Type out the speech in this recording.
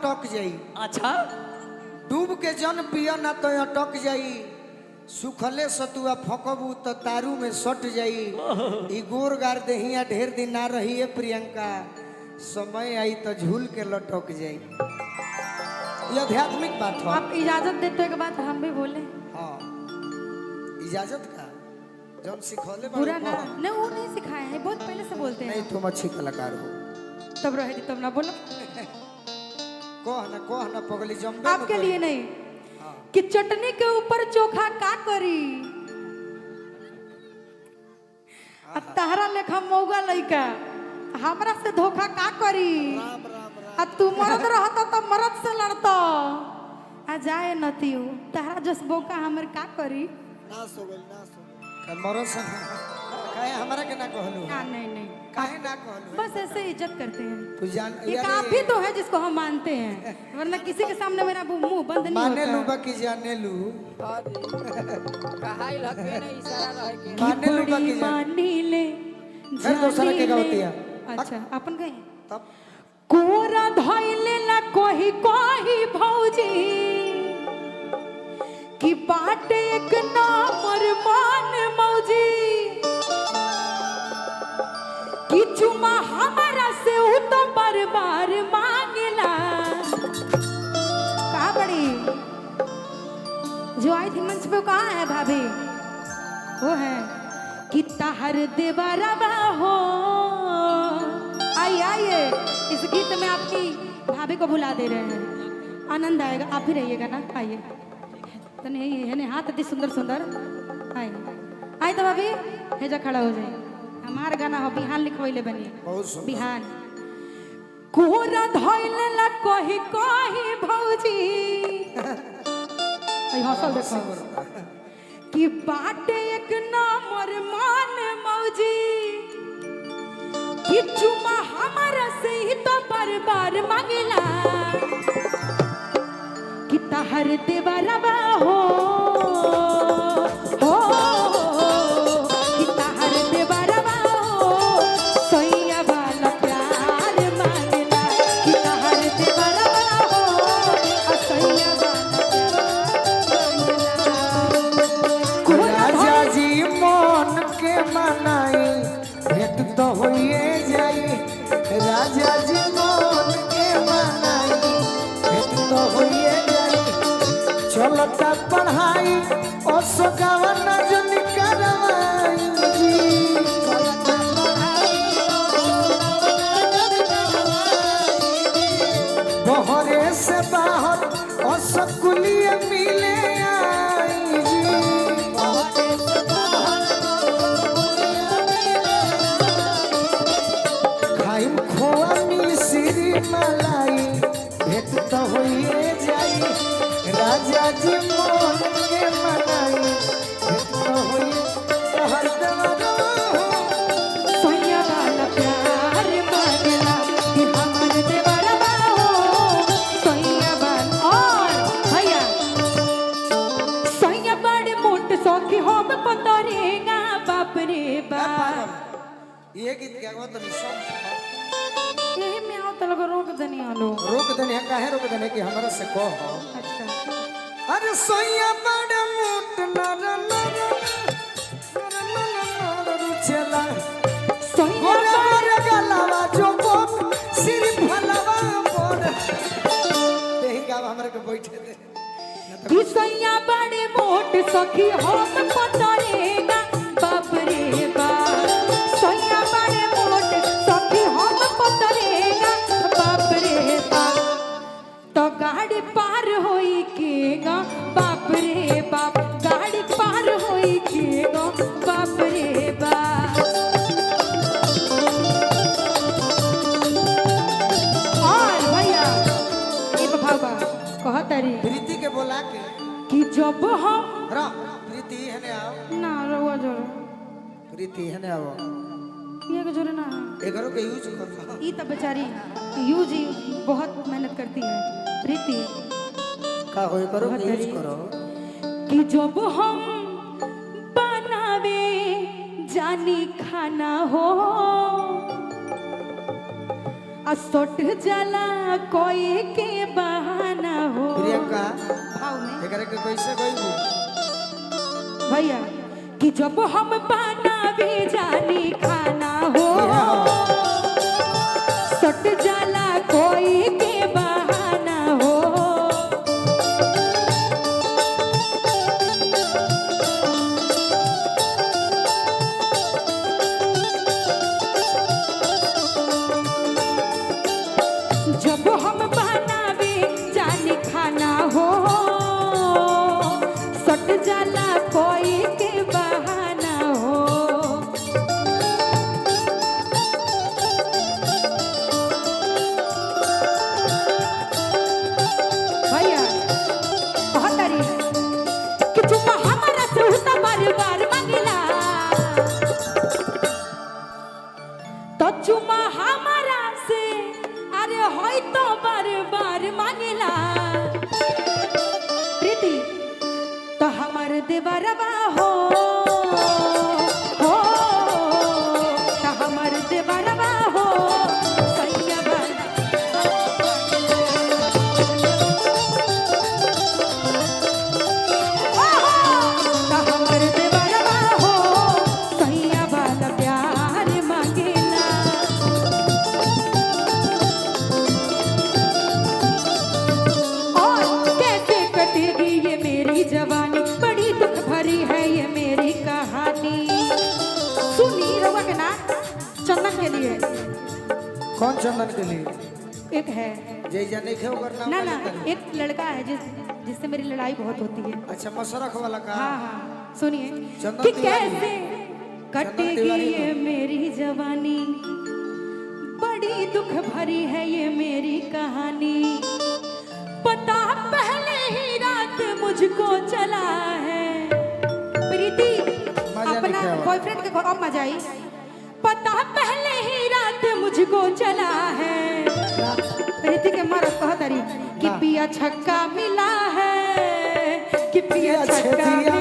अटक जाई। अच्छा डूब के जन पिया ना तो अटक जाई। सुखले सतुआ फकबू तो तारू में सट जाई। ई गोर गार देहिया ढेर दिन ना रही है प्रियंका, समय आई तो झूल के लटक जाई। ये आध्यात्मिक बात है। आप इजाजत देते के बाद हम भी बोले। हाँ इजाजत का जब सिखौले बुरा ना नहीं, वो नहीं सिखाया है, बहुत पहले से बोलते हैं। नहीं तुम अच्छी कलाकार हो तब रहे तब ना बोलो। कह ना पगली जम्बे आपके लिए नहीं कि चटनी के ऊपर चोखा का करी। तहरा लेखा मौगा लइका हमरा से धोखा का करी। राम राम राम। आ तू मर्द रहता तो मर्द से लड़ता। आ जाए नतियो तहरा जस बोका हमर का करी। ना सोगल मरो से काहे हमरा के ना कहलू। ना नहीं नहीं काहे ना कहलू। बस ऐसे इज्जत करते हैं। तू जान एक आप भी तो है जिसको हम मानते हैं, वरना किसी के सामने मेरा मुंह बंद नहीं माने होता। लू बाकी जाने लू। कहाई लगे ना इशारा रहे के माने लू बाकी मानी ले फिर दूसरा के गावती है। अच्छा अपन गए तब कोरा धइले ला कोही कोही भौजी की बाट एक नामर मान मौजी कि चुमा हमारा से उ तो बार-बार मांगला। कहाँ बड़ी जो आई थी मंच पे, कहाँ है भाभी? वो है कि तहर देवरवा हो। आइए इस गीत में आपकी भाभी को बुला दे रहे हैं, आनंद आएगा। आप भी रहिएगा ना, आइए तो नहीं है हाथ अति सुंदर सुंदर। आइए तो भाभी हेजा खड़ा हो जाए। हमार गाना हो बिहान लिखवैले बनी बिहान। कोरा धइले ला कही कही भौजी हौसल देखो कि बाटे एक नामर मान मौजी कि चुमा हमारा से ही तो बार-बार मांगला कि तहर देवरवा हो कि तहर देवरवा हो सैया वाला प्यार मांगला कि तहर देवरवा हो सैया वाला राजा जी मन के मनाई भेंट तो होइए जाई। राजा जी मन के मनाई भेंट तो होइए जाई। चलता पढ़ाई और सगावन जन करवाई जी। चलता पढ़ाई बहरे से बाहर और सकुलिए मिले आई जी। खाइम खोआ मिश्री मलाई भेंट तो होइए जाई। राजा जी मन के मनाई भेंट तो होइए हर देवरवा हो सैया वाला प्यार मांगला कि हमर देवरवा हो सैया वाला। और भैया सैया बड़े मोट सौखी हम पतरेगा बाप रे बाप। ये गीत क्या हुआ तो यही में आओ तो लोग रोक दनी आलो। रोक देने काहे रोक देने कि हमरा से कह। अच्छा अरे सोया बड़े मोट नर नर रुचला सैया गोरे गलावा जो बोट सिर फलवा बोल। तेही गाव हमरा के बैठे दे। कि सैया बड़े मोट सखी हम पतरेगा बाप रे बाप। सैया बड़े मोट सखी हम पतरेगा बाप रे बाप। तो गाड़ी पार होई केगा बाप रे बाप। गाड़ी पार होई केगा बाप रे बाप। और भैया एक भावा कहतरी प्रीति के बोला के कि जब हम रा प्रीति हने आओ। ना रहुआ जोरे प्रीति हने आओ। ये के जोरे ना एकरो के यूज कर। ई तो बेचारी यूज ही बहुत मेहनत करती है प्रीति। का होय करो बहुत के यूज बड़ी। करो। कि जब हम बनावे जानी खाना हो असोट जला कोई के बहाना हो। प्रियंका भाव में एकरा के कैसे गइबू भैया कि जब हम बनावे जानी खाना हो सट जाला कोई के बहाना हो। जब हम बनावे जानी खाना हो सट जाला कोई के बहाना हो। भैया बहुत तारीफ कि चुम्मा हमारा से उतना बार बार मांगिला तो चुम्मा हमारा से अरे होई तो बार बार मांगिला। प्रीति तो हमार देवरवा हो तो हमार देवरवा हो सैया वाला। तो हमार देवरवा हो सैया वाला प्यार मांगेला। और कैसे कटेगी ये मेरी जवानी बड़ी दुख भरी है ये मेरी कहानी। सुनी रवा के नाम चंदन के लिए कौन चंदन के लिए एक है जय जाने के ओकर नाम ना का ना लेता है। एक लड़का है जिससे मेरी लड़ाई बहुत होती है। अच्छा मसरख वाला का हाँ हाँ सुनिए चंदन कि तिवारी। कैसे कटेगी तिवारी ये मेरी जवानी बड़ी दुख भरी है ये मेरी कहानी। पता पहले ही रात मुझको चला है। प्रीति मजा अपना नहीं आया। बॉयफ्रेंड के घर अब मजा आई। पता पहले ही रात मुझको चला है। प्रीति के मरद कह तरी कि ना। पिया छक्का मिला है कि पिया छक्का मिला